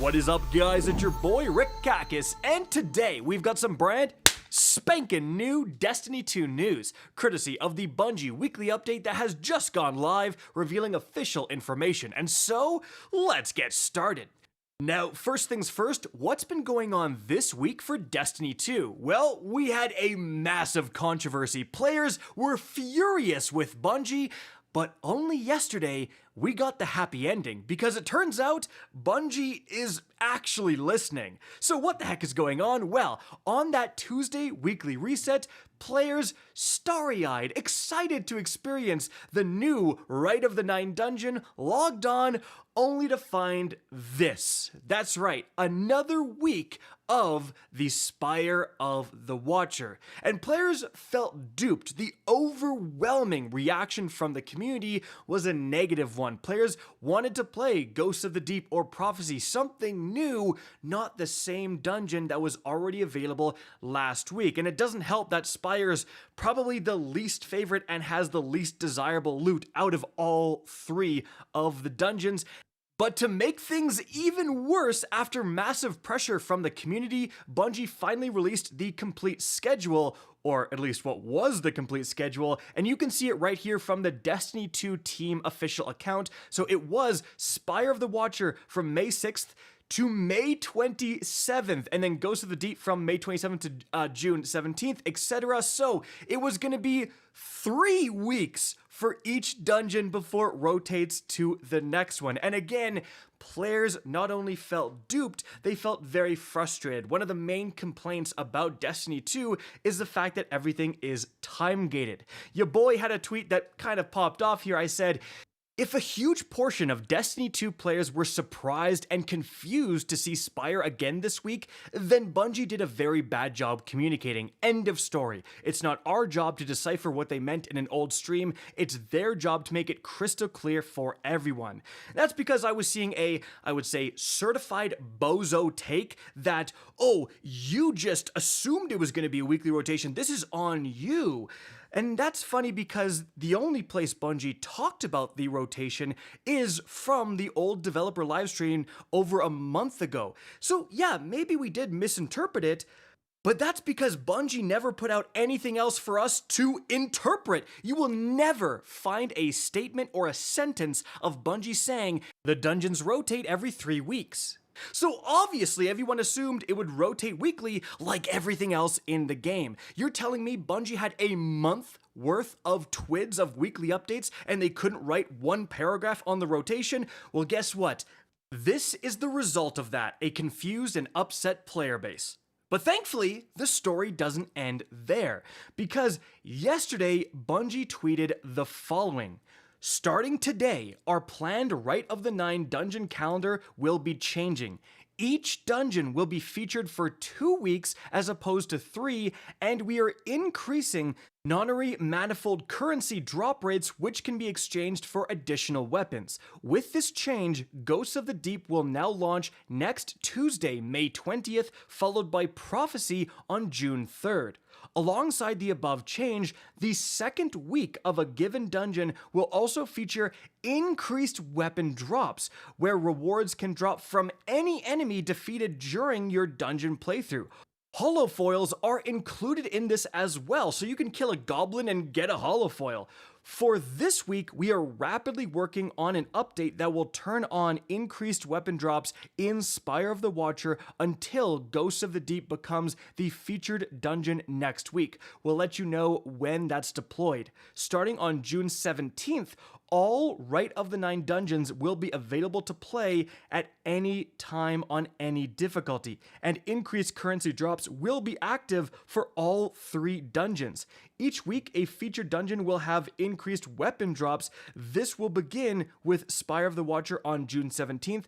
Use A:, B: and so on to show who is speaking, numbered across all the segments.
A: What is up, guys? It's your boy Rick Kakis, and today we've got some brand spankin' new Destiny 2 news, courtesy of the Bungie weekly update that has just gone live, revealing official information. And so, let's get started. Now, first things first, what's been going on this week for Destiny 2? Well, we had a massive controversy. Players were furious with Bungie, but only yesterday we got the happy ending, because it turns out Bungie is actually listening. So what the heck is going on? Well, on that Tuesday weekly reset, players starry-eyed, excited to experience the new Rite of the Nine dungeon, logged on only to find this. That's right, another week of the Spire of the Watcher. And players felt duped. The overwhelming reaction from the community was a negative one. Players wanted to play Ghosts of the Deep or Prophecy, something new, not the same dungeon that was already available last week. And it doesn't help that Spire's probably the least favorite and has the least desirable loot out of all three of the dungeons. But to make things even worse, after massive pressure from the community, Bungie finally released the complete schedule, or at least what was the complete schedule, and you can see it right here from the Destiny 2 team official account. So it was Spire of the Watcher from May 6th to May 27th, and then Ghost of the Deep from May 27th to June 17th, etc. So it was going to be 3 weeks for each dungeon before it rotates to the next one. And again, players not only felt duped, they felt very frustrated. One of the main complaints about Destiny 2 is the fact that everything is time-gated. Your boy had a tweet that kind of popped off here. I said, if a huge portion of Destiny 2 players were surprised and confused to see Spire again this week, then Bungie did a very bad job communicating. End of story. It's not our job to decipher what they meant in an old stream, it's their job to make it crystal clear for everyone. That's because I was seeing I would say, certified bozo take that, oh, you just assumed it was going to be a weekly rotation, this is on you. And that's funny because the only place Bungie talked about the rotation is from the old developer livestream over a month ago. So yeah, maybe we did misinterpret it, but that's because Bungie never put out anything else for us to interpret. You will never find a statement or a sentence of Bungie saying the dungeons rotate every 3 weeks. So obviously everyone assumed it would rotate weekly like everything else in the game. You're telling me Bungie had a month worth of TWIDs of weekly updates and they couldn't write one paragraph on the rotation? Well, guess what? This is the result of that, a confused and upset player base. But thankfully, the story doesn't end there, because yesterday Bungie tweeted the following. Starting today, our planned Rite of the Nine dungeon calendar will be changing. Each dungeon will be featured for 2 weeks as opposed to 3, and we are increasing nonary manifold currency drop rates, which can be exchanged for additional weapons. With this change, Ghosts of the Deep will now launch next Tuesday, May 20th, followed by Prophecy on June 3rd. Alongside the above change, the second week of a given dungeon will also feature increased weapon drops, where rewards can drop from any enemy defeated during your dungeon playthrough. Holofoils are included in this as well, so you can kill a goblin and get a holofoil. For this week, we are rapidly working on an update that will turn on increased weapon drops in Spire of the Watcher until Ghosts of the Deep becomes the featured dungeon next week. We'll let you know when that's deployed. Starting on June 17th, all Rite of the Nine dungeons will be available to play at any time on any difficulty, and increased currency drops will be active for all 3 dungeons. Each week, a featured dungeon will have increased weapon drops. This will begin with Spire of the Watcher on June 17th,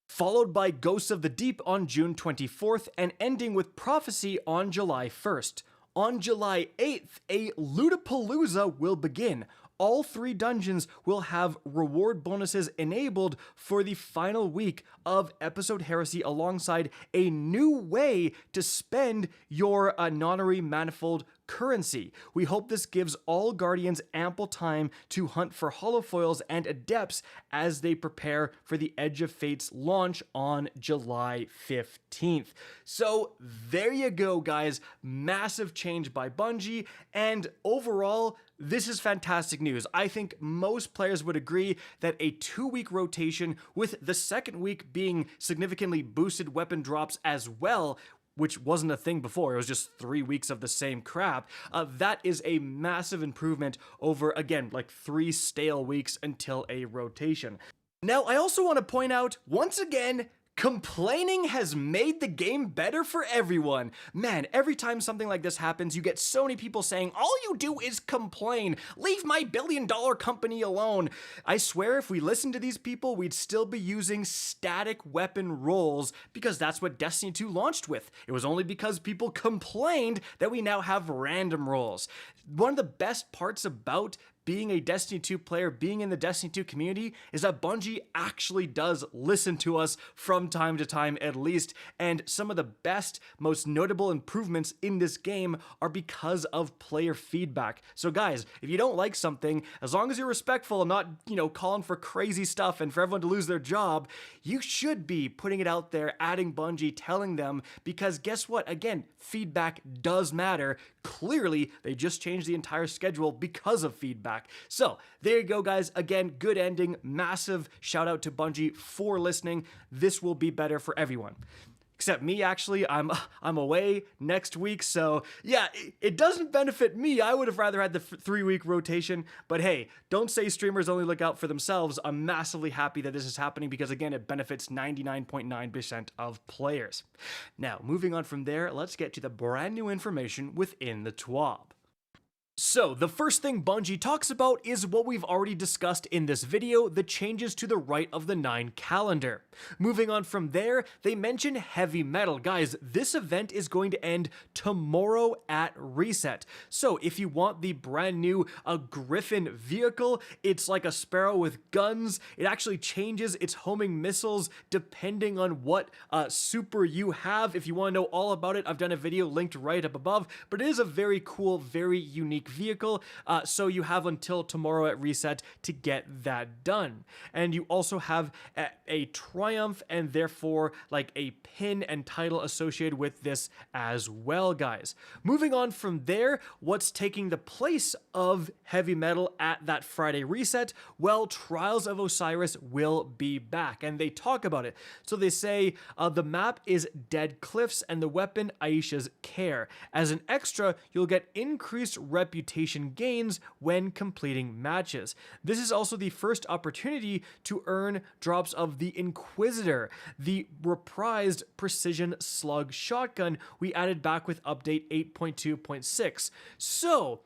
A: followed by Ghosts of the Deep on June 24th, and ending with Prophecy on July 1st. On July 8th, a Lootapalooza will begin. All 3 dungeons will have reward bonuses enabled for the final week of Episode Heresy, alongside a new way to spend your nonary manifold currency. We hope this gives all Guardians ample time to hunt for holofoils and adepts as they prepare for the Edge of Fate's launch on July 15th. So there you go, guys. Massive change by Bungie, and overall, this is fantastic news. I think most players would agree that a 2-week rotation with the second week being significantly boosted weapon drops as well, which wasn't a thing before, it was just 3 weeks of the same crap, that is a massive improvement over, again, like 3 stale weeks until a rotation. Now, I also want to point out, once again, complaining has made the game better for everyone. Man, every time something like this happens, you get so many people saying, all you do is complain. Leave my billion-dollar company alone. I swear if we listened to these people, we'd still be using static weapon rolls because that's what Destiny 2 launched with. It was only because people complained that we now have random rolls. One of the best parts about being a Destiny 2 player, being in the Destiny 2 community, is that Bungie actually does listen to us from time to time at least, and some of the best, most notable improvements in this game are because of player feedback. So guys, if you don't like something, as long as you're respectful and not, calling for crazy stuff and for everyone to lose their job, you should be putting it out there, adding Bungie, telling them, because guess what? Again, feedback does matter. Clearly, they just changed the entire schedule because of feedback. So there you go, guys. Again, good ending. Massive shout out to Bungie for listening. This will be better for everyone. Except me, actually. I'm away next week, so yeah, it doesn't benefit me. I would have rather had the 3-week rotation, but hey, don't say streamers only look out for themselves. I'm massively happy that this is happening because, again, it benefits 99.9% of players. Now, moving on from there, let's get to the brand new information within the TWAB. So, the first thing Bungie talks about is what we've already discussed in this video, the changes to the Rite of the 9 calendar. Moving on from there, they mention heavy metal. Guys, this event is going to end tomorrow at reset. So, if you want the brand new Griffin vehicle, it's like a Sparrow with guns. It actually changes its homing missiles depending on what super you have. If you want to know all about it, I've done a video linked right up above, but it is a very cool, very unique vehicle, so you have until tomorrow at reset to get that done. And you also have a triumph and therefore like a pin and title associated with this as well, guys. Moving on from there, what's taking the place of heavy metal at that Friday reset? Well, Trials of Osiris will be back, and they talk about it. So they say the map is Dead Cliffs and the weapon Aisha's Care. As an extra, you'll get increased reputation gains when completing matches. This is also the first opportunity to earn drops of the Inquisitor, the reprised precision slug shotgun we added back with update 8.2.6. So,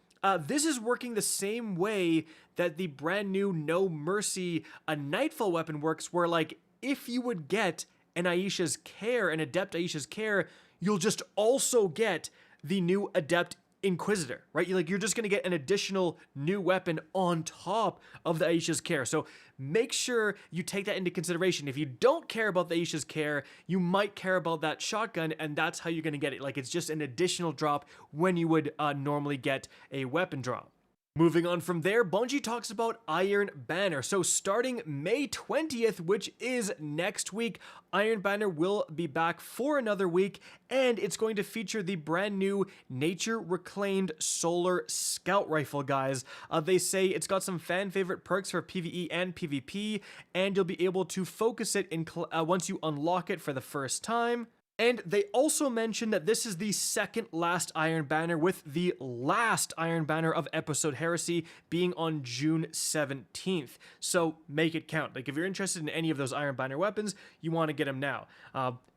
A: this is working the same way that the brand new No Mercy Nightfall weapon works, where like if you would get an Aisha's Care, an Adept Aisha's Care, you'll just also get the new Adept Inquisitor, right? You're just going to get an additional new weapon on top of the Aisha's Care. So make sure you take that into consideration. If you don't care about the Aisha's Care, you might care about that shotgun, and that's how you're going to get it. Like, it's just an additional drop when you would normally get a weapon drop. Moving on from there, Bungie talks about Iron Banner. So starting May 20th, which is next week, Iron Banner will be back for another week, and it's going to feature the brand new Nature Reclaimed Solar Scout Rifle, guys. They say it's got some fan favorite perks for PvE and PvP, and you'll be able to focus it in once you unlock it for the first time. And they also mention that this is the second last Iron Banner, with the last Iron Banner of episode Heresy being on June 17th. So make it count. Like, if you're interested in any of those Iron Banner weapons, you want to get them now.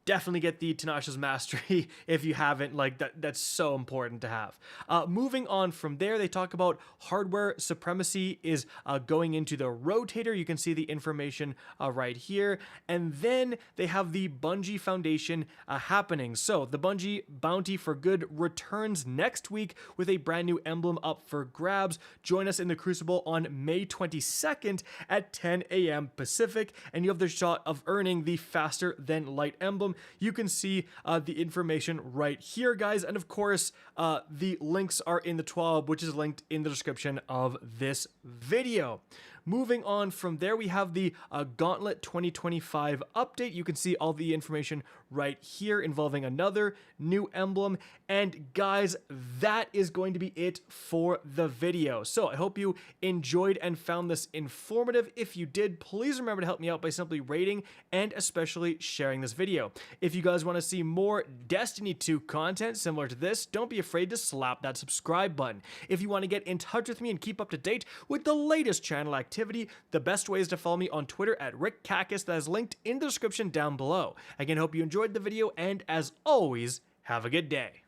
A: Definitely get the Tenacious Mastery if you haven't. Like, that's so important to have. Moving on from there, they talk about hardware supremacy is going into the rotator. You can see the information right here. And then they have the Bungie Foundation happening. So the Bungie Bounty for Good returns next week with a brand new emblem up for grabs. Join us in the Crucible on May 22nd at 10 a.m. Pacific, and you have the shot of earning the Faster Than Light emblem. emblem, you can see the information right here, guys. And of course, the links are in the TWAB, which is linked in the description of this video. Moving on from there, we have the Gauntlet 2025 update. You can see all the information right here involving another new emblem. And guys, that is going to be it for the video. So I hope you enjoyed and found this informative. If you did, please remember to help me out by simply rating and especially sharing this video. If you guys want to see more Destiny 2 content similar to this, don't be afraid to slap that subscribe button. If you want to get in touch with me and keep up to date with the latest channel activity, the best way is to follow me on Twitter at RickCacus. That is linked in the description down below. Again, hope you enjoyed the video, and as always, have a good day.